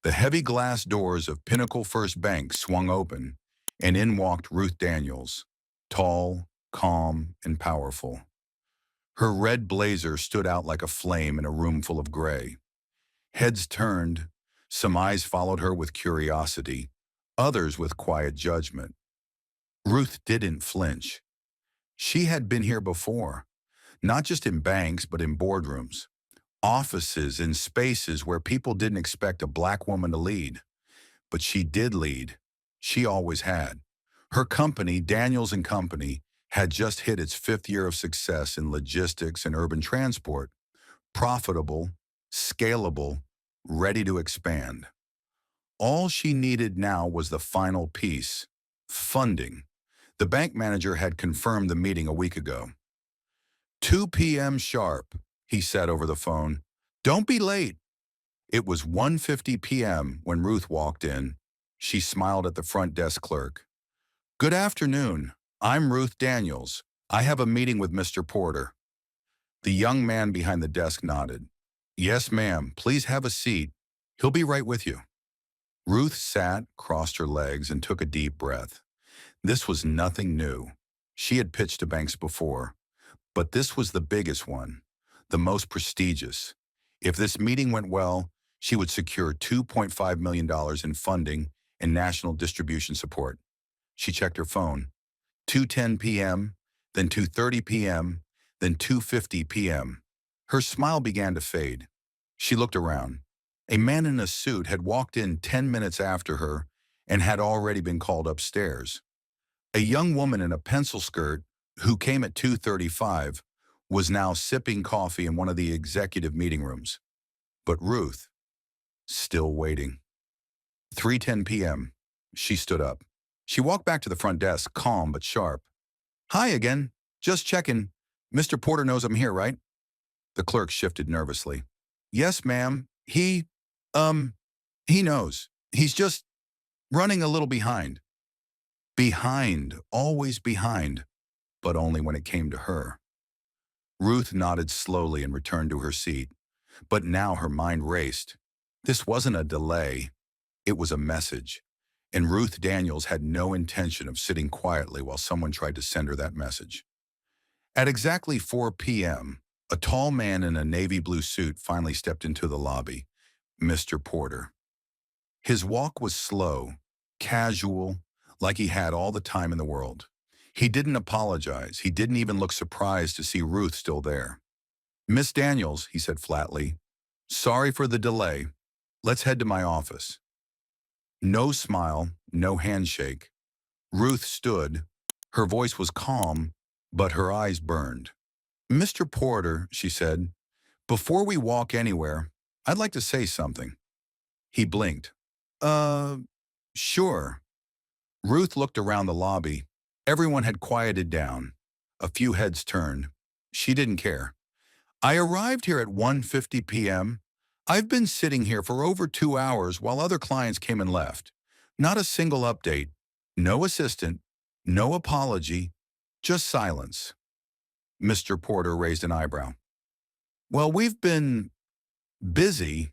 The heavy glass doors of Pinnacle First Bank swung open, and in walked Ruth Daniels, tall, calm, and powerful. Her red blazer stood out like a flame in a room full of gray. Heads turned, some eyes followed her with curiosity, others with quiet judgment. Ruth didn't flinch. She had been here before, not just in banks, but in boardrooms, offices, and spaces where people didn't expect a black woman to lead. But she did lead. She always had. Her company, Daniels and Company, had just hit its fifth year of success in logistics and urban transport, profitable, scalable, ready to expand. All she needed now was the final piece, funding. The bank manager had confirmed the meeting a week ago. 2 p.m. sharp, he said over the phone. Don't be late. It was 1:50 p.m. when Ruth walked in. She smiled at the front desk clerk. Good afternoon. I'm Ruth Daniels. I have a meeting with Mr. Porter. The young man behind the desk nodded. Yes, ma'am. Please have a seat. He'll be right with you. Ruth sat, crossed her legs, and took a deep breath. This was nothing new. She had pitched to banks before, but this was the biggest one, the most prestigious. If this meeting went well, she would secure $2.5 million in funding and national distribution support. She checked her phone. 2:10 p.m., then 2:30 p.m., then 2:50 p.m. Her smile began to fade. She looked around. A man in a suit had walked in 10 minutes after her and had already been called upstairs. A young woman in a pencil skirt, who came at 2:35, was now sipping coffee in one of the executive meeting rooms. But Ruth, still waiting. 3:10 p.m. She stood up. She walked back to the front desk, calm but sharp. Hi again. Just checking. Mr. Porter knows I'm here, right? The clerk shifted nervously. Yes, ma'am. He knows. He's just running a little behind. Behind, always behind, but only when it came to her. Ruth nodded slowly and returned to her seat, but now her mind raced. This wasn't a delay, it was a message, and Ruth Daniels had no intention of sitting quietly while someone tried to send her that message. At exactly 4 p.m., a tall man in a navy blue suit finally stepped into the lobby, Mr. Porter. His walk was slow, casual, like he had all the time in the world. He didn't apologize. He didn't even look surprised to see Ruth still there. Miss Daniels, he said flatly, sorry for the delay. Let's head to my office. No smile, no handshake. Ruth stood. Her voice was calm, but her eyes burned. Mr. Porter, she said, before we walk anywhere, I'd like to say something. He blinked. Uh, sure. Ruth looked around the lobby. Everyone had quieted down. A few heads turned. She didn't care. I arrived here at 1:50 p.m. I've been sitting here for over 2 hours while other clients came and left. Not a single update. No assistant. No apology. Just silence. Mr. Porter raised an eyebrow. Well, we've been busy.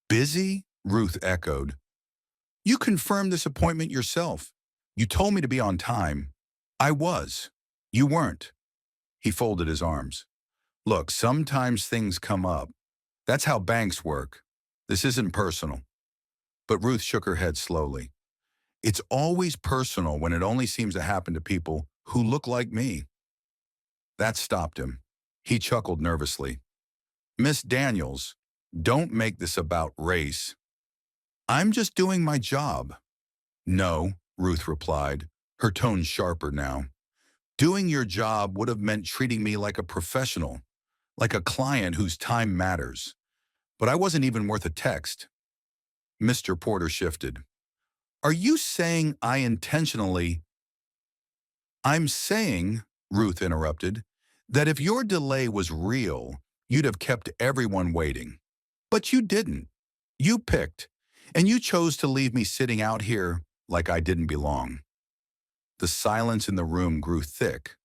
Busy? Ruth echoed. You confirmed this appointment yourself. You told me to be on time. I was. You weren't. He folded his arms. Look, sometimes things come up. That's how banks work. This isn't personal. But Ruth shook her head slowly. It's always personal when it only seems to happen to people who look like me. That stopped him. He chuckled nervously. Miss Daniels, don't make this about race. I'm just doing my job. No, Ruth replied, her tone sharper now. Doing your job would have meant treating me like a professional, like a client whose time matters. But I wasn't even worth a text. Mr. Porter shifted. Are you saying I intentionally... I'm saying, Ruth interrupted, that if your delay was real, you'd have kept everyone waiting. But you didn't. You picked, and you chose to leave me sitting out here like I didn't belong. The silence in the room grew thick.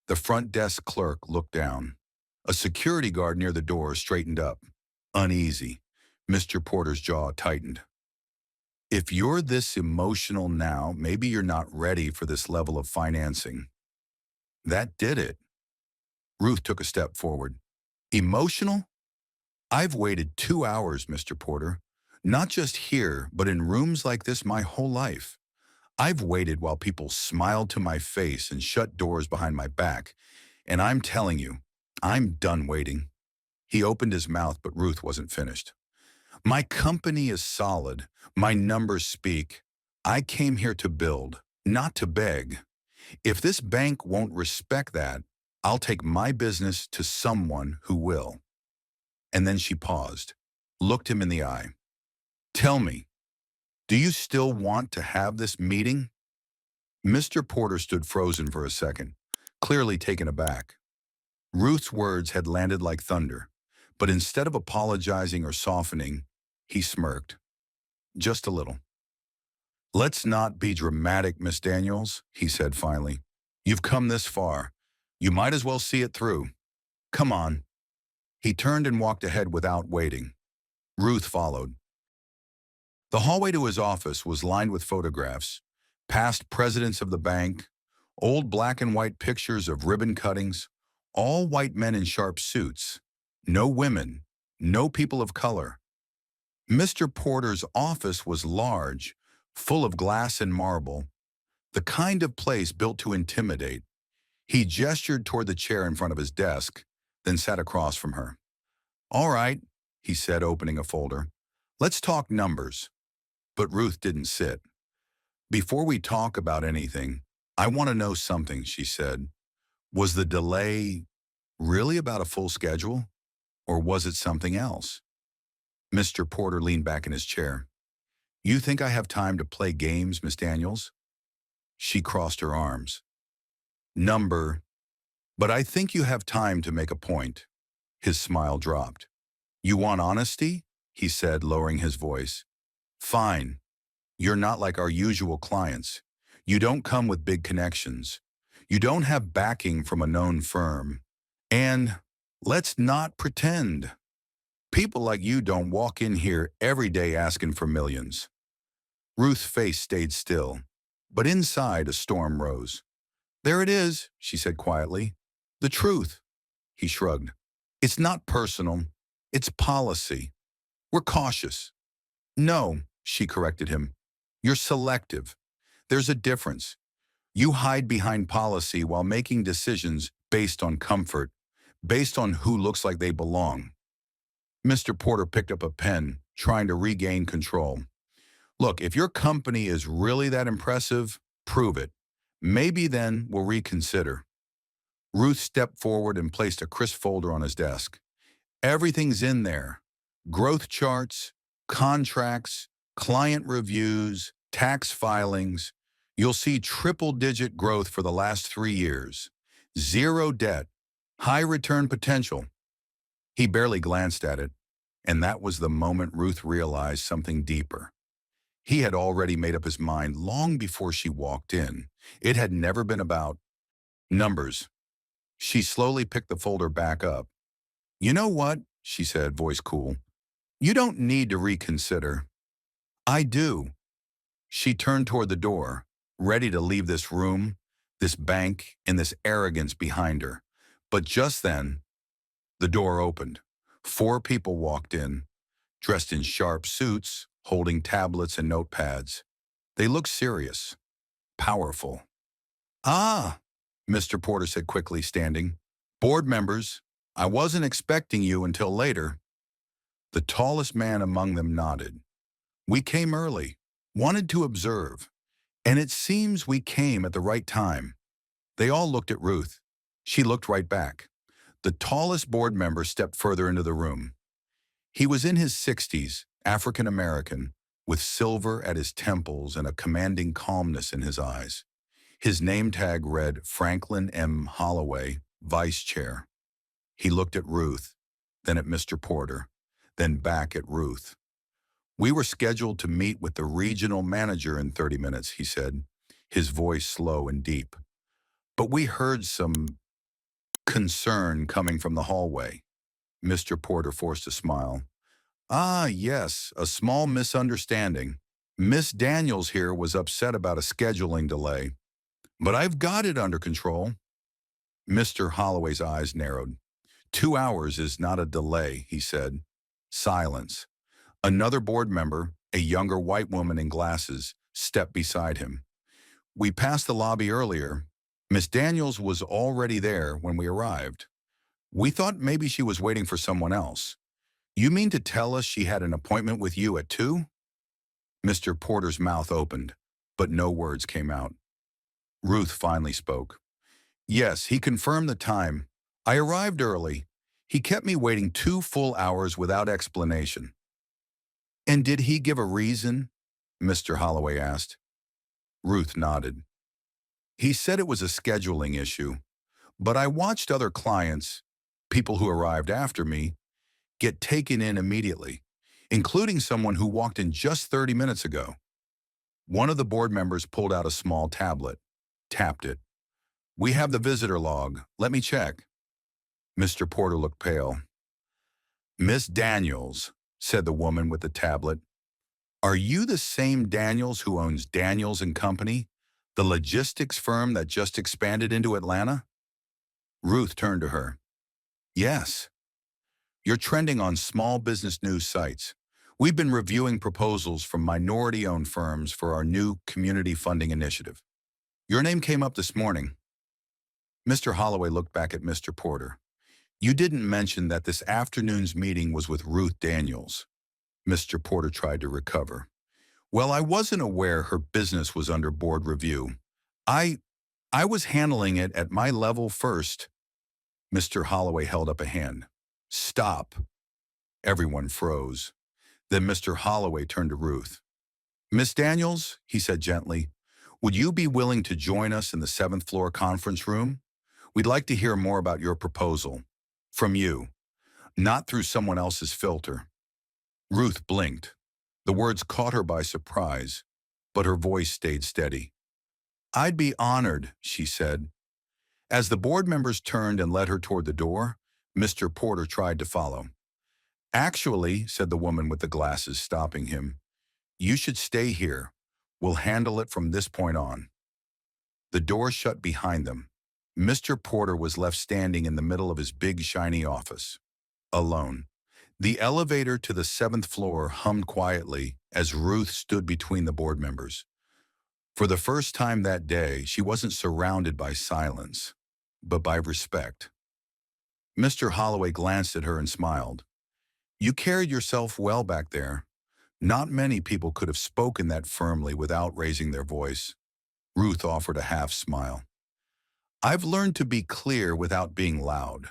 The front desk clerk looked down. A security guard near the door straightened up. Uneasy. Mr. Porter's jaw tightened. If you're this emotional now, maybe you're not ready for this level of financing. That did it. Ruth took a step forward. Emotional? I've waited 2 hours, Mr. Porter. Not just here, but in rooms like this my whole life. I've waited while people smiled to my face and shut doors behind my back. And I'm telling you, I'm done waiting. He opened his mouth, but Ruth wasn't finished. My company is solid. My numbers speak. I came here to build, not to beg. If this bank won't respect that, I'll take my business to someone who will. And then she paused, looked him in the eye. Tell me, do you still want to have this meeting? Mr. Porter stood frozen for a second, clearly taken aback. Ruth's words had landed like thunder, but instead of apologizing or softening, he smirked. Just a little. Let's not be dramatic, Miss Daniels, he said finally. You've come this far. You might as well see it through. Come on. He turned and walked ahead without waiting. Ruth followed. The hallway to his office was lined with photographs, past presidents of the bank, old black and white pictures of ribbon cuttings, all white men in sharp suits, no women, no people of color. Mr. Porter's office was large, full of glass and marble, the kind of place built to intimidate. He gestured toward the chair in front of his desk, then sat across from her. All right, he said, opening a folder. Let's talk numbers. But Ruth didn't sit. Before we talk about anything, I want to know something, she said. Was the delay really about a full schedule, or was it something else? Mr. Porter leaned back in his chair. You think I have time to play games, Miss Daniels? She crossed her arms. Number, but I think you have time to make a point. His smile dropped. You want honesty? He said, lowering his voice. Fine. You're not like our usual clients. You don't come with big connections. You don't have backing from a known firm. And let's not pretend. People like you don't walk in here every day asking for millions. Ruth's face stayed still, but inside a storm rose. There it is, she said quietly. The truth. He shrugged. It's not personal. It's policy. We're cautious. No, she corrected him. You're selective. There's a difference. You hide behind policy while making decisions based on comfort, based on who looks like they belong. Mr. Porter picked up a pen, trying to regain control. Look, if your company is really that impressive, prove it. Maybe then we'll reconsider. Ruth stepped forward and placed a crisp folder on his desk. Everything's in there. Growth charts, contracts, client reviews, tax filings. You'll see triple-digit growth for the last 3 years. Zero debt. High return potential. He barely glanced at it, and that was the moment Ruth realized something deeper. He had already made up his mind long before she walked in. It had never been about numbers. She slowly picked the folder back up. You know what? She said, voice cool. You don't need to reconsider. I do. She turned toward the door, ready to leave this room, this bank, and this arrogance behind her. But just then, the door opened. 4 people walked in, dressed in sharp suits, holding tablets and notepads. They looked serious, powerful. Ah, Mr. Porter said quickly, standing. Board members, I wasn't expecting you until later. The tallest man among them nodded. We came early, wanted to observe, and it seems we came at the right time. They all looked at Ruth. She looked right back. The tallest board member stepped further into the room. He was in his 60s, African American, with silver at his temples and a commanding calmness in his eyes. His name tag read Franklin M. Holloway, Vice Chair. He looked at Ruth, then at Mr. Porter, then back at Ruth. We were scheduled to meet with the regional manager in 30 minutes, he said, his voice slow and deep. But we heard some concern coming from the hallway. Mr. Porter forced a smile. Ah, yes, a small misunderstanding. Miss Daniels here was upset about a scheduling delay, but I've got it under control. Mr. Holloway's eyes narrowed. 2 hours is not a delay, he said. Silence. Another board member, a younger white woman in glasses, stepped beside him. We passed the lobby earlier. Miss Daniels was already there when we arrived. We thought maybe she was waiting for someone else. You mean to tell us she had an appointment with you at 2? Mr. Porter's mouth opened, but no words came out. Ruth finally spoke. Yes, he confirmed the time. I arrived early. He kept me waiting 2 full hours without explanation. And did he give a reason? Mr. Holloway asked. Ruth nodded. He said it was a scheduling issue, but I watched other clients, people who arrived after me, get taken in immediately, including someone who walked in just 30 minutes ago. One of the board members pulled out a small tablet, tapped it. We have the visitor log. Let me check. Mr. Porter looked pale. Miss Daniels, said the woman with the tablet, are you the same Daniels who owns Daniels and Company, the logistics firm that just expanded into Atlanta? Ruth turned to her. Yes. You're trending on small business news sites. We've been reviewing proposals from minority-owned firms for our new community funding initiative. Your name came up this morning. Mr. Holloway looked back at Mr. Porter. You didn't mention that this afternoon's meeting was with Ruth Daniels. Mr. Porter tried to recover. Well, I wasn't aware her business was under board review. I was handling it at my level first. Mr. Holloway held up a hand. Stop. Everyone froze. Then Mr. Holloway turned to Ruth. Miss Daniels, he said gently, would you be willing to join us in the 7th floor conference room? We'd like to hear more about your proposal. From you, not through someone else's filter. Ruth blinked. The words caught her by surprise, but her voice stayed steady. I'd be honored, she said. As the board members turned and led her toward the door, Mr. Porter tried to follow. Actually, said the woman with the glasses, stopping him, you should stay here. We'll handle it from this point on. The door shut behind them. Mr. Porter was left standing in the middle of his big, shiny office, alone. The elevator to the 7th floor hummed quietly as Ruth stood between the board members. For the first time that day, she wasn't surrounded by silence, but by respect. Mr. Holloway glanced at her and smiled. You carried yourself well back there. Not many people could have spoken that firmly without raising their voice. Ruth offered a half smile. I've learned to be clear without being loud.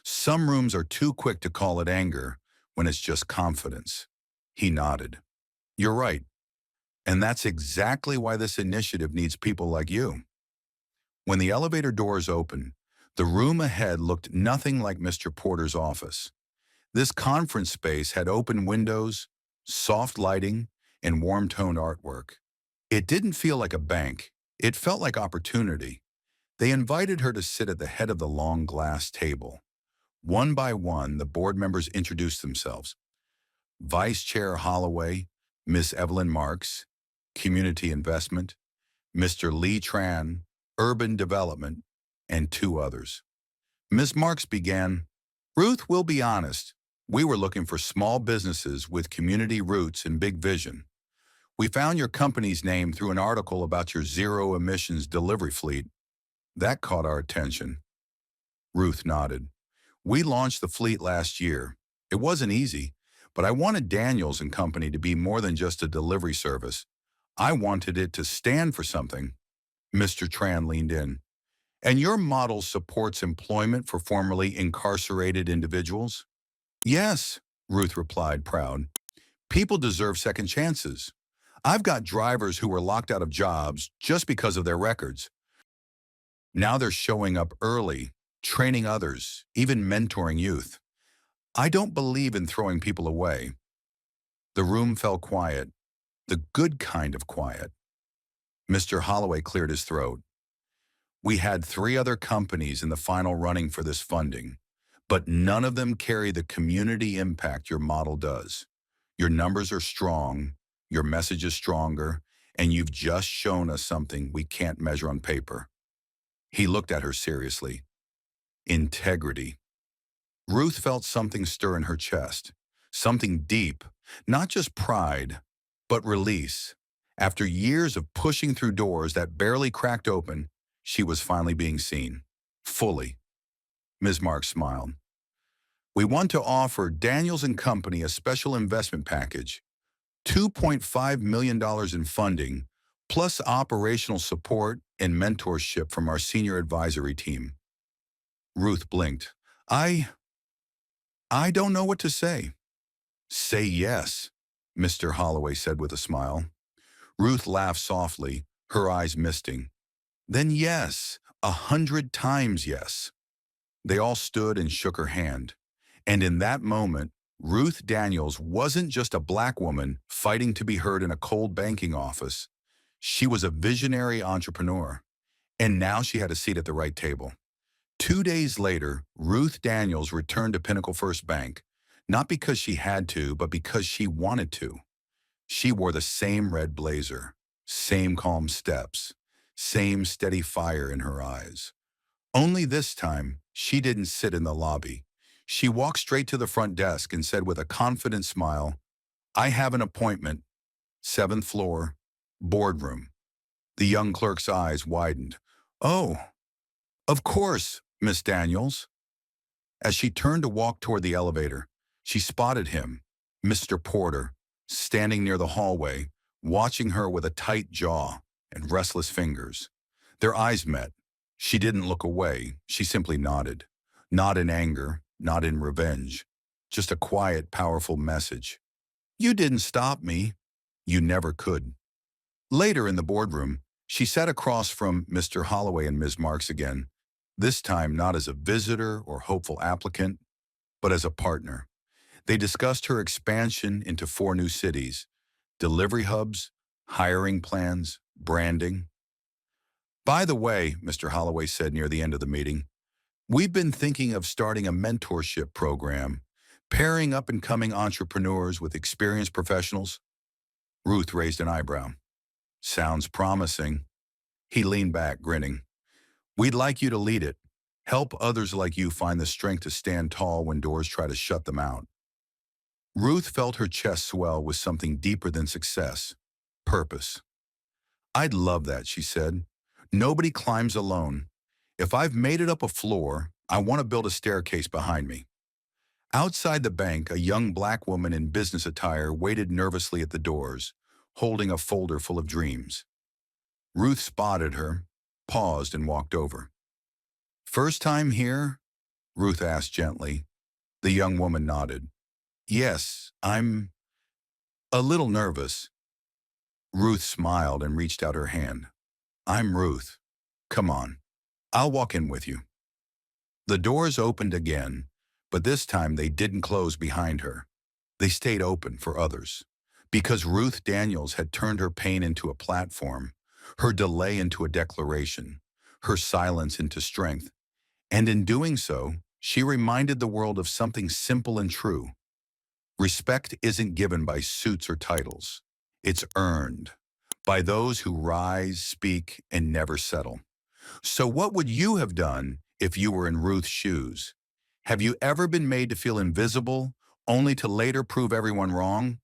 Some rooms are too quick to call it anger when it's just confidence. He nodded. You're right. And that's exactly why this initiative needs people like you. When the elevator doors opened, the room ahead looked nothing like Mr. Porter's office. This conference space had open windows, soft lighting, and warm-toned artwork. It didn't feel like a bank. It felt like opportunity. They invited her to sit at the head of the long glass table. One by one, the board members introduced themselves. Vice Chair Holloway, Miss Evelyn Marks, Community Investment, Mr. Lee Tran, Urban Development, and 2 others. Ms. Marks began, Ruth, we'll be honest. We were looking for small businesses with community roots and big vision. We found your company's name through an article about your zero-emissions delivery fleet. That caught our attention. Ruth nodded. We launched the fleet last year. It wasn't easy, but I wanted Daniels and Company to be more than just a delivery service. I wanted it to stand for something. Mr. Tran leaned in. And your model supports employment for formerly incarcerated individuals? Yes, Ruth replied, proud. People deserve second chances. I've got drivers who were locked out of jobs just because of their records. Now they're showing up early, training others, even mentoring youth. I don't believe in throwing people away. The room fell quiet, the good kind of quiet. Mr. Holloway cleared his throat. We had 3 other companies in the final running for this funding, but none of them carry the community impact your model does. Your numbers are strong, your message is stronger, and you've just shown us something we can't measure on paper." He looked at her seriously. Integrity. Ruth felt something stir in her chest, something deep, not just pride, but release. After years of pushing through doors that barely cracked open, she was finally being seen. Fully. Ms. Marks smiled. "We want to offer Daniels and Company a special investment package, $2.5 million in funding, plus operational support and mentorship from our senior advisory team." Ruth blinked. I don't know what to say." "Say yes," Mr. Holloway said with a smile. Ruth laughed softly, her eyes misting. "Then yes, 100 times yes." They all stood and shook her hand. And in that moment, Ruth Daniels wasn't just a black woman fighting to be heard in a cold banking office. She was a visionary entrepreneur. And now she had a seat at the right table. 2 days later, Ruth Daniels returned to Pinnacle First Bank, not because she had to, but because she wanted to. She wore the same red blazer, same calm steps, same steady fire in her eyes. Only this time, she didn't sit in the lobby. She walked straight to the front desk and said with a confident smile, "I have an appointment, 7th floor, boardroom." The young clerk's eyes widened. "Oh, of course, Miss Daniels." As she turned to walk toward the elevator, she spotted him, Mr. Porter, standing near the hallway, watching her with a tight jaw and restless fingers. Their eyes met. She didn't look away, she simply nodded. Not in anger, not in revenge. Just a quiet, powerful message. "You didn't stop me. You never could." Later in the boardroom, she sat across from Mr. Holloway and Ms. Marks again, this time not as a visitor or hopeful applicant, but as a partner. They discussed her expansion into 4 new cities, delivery hubs, hiring plans, branding. "By the way," Mr. Holloway said near the end of the meeting, "we've been thinking of starting a mentorship program, pairing up-and-coming entrepreneurs with experienced professionals." Ruth raised an eyebrow. "Sounds promising." He leaned back, grinning. "We'd like you to lead it. Help others like you find the strength to stand tall when doors try to shut them out." Ruth felt her chest swell with something deeper than success. Purpose. "I'd love that," she said. "Nobody climbs alone. If I've made it up a floor, I want to build a staircase behind me." Outside the bank, a young black woman in business attire waited nervously at the doors, holding a folder full of dreams. Ruth spotted her, paused, and walked over. "First time here?" Ruth asked gently. The young woman nodded. "Yes, I'm a little nervous." Ruth smiled and reached out her hand. "I'm Ruth. Come on. I'll walk in with you." The doors opened again, but this time they didn't close behind her. They stayed open for others. Because Ruth Daniels had turned her pain into a platform, her delay into a declaration, her silence into strength. And in doing so, she reminded the world of something simple and true. Respect isn't given by suits or titles. It's earned by those who rise, speak, and never settle. So what would you have done if you were in Ruth's shoes? Have you ever been made to feel invisible, only to later prove everyone wrong?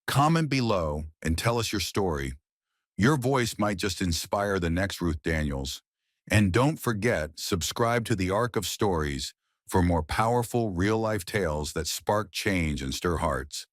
Comment below and tell us your story. Your voice might just inspire the next Ruth Daniels. And don't forget, subscribe to the Arc of Stories for more powerful real-life tales that spark change and stir hearts.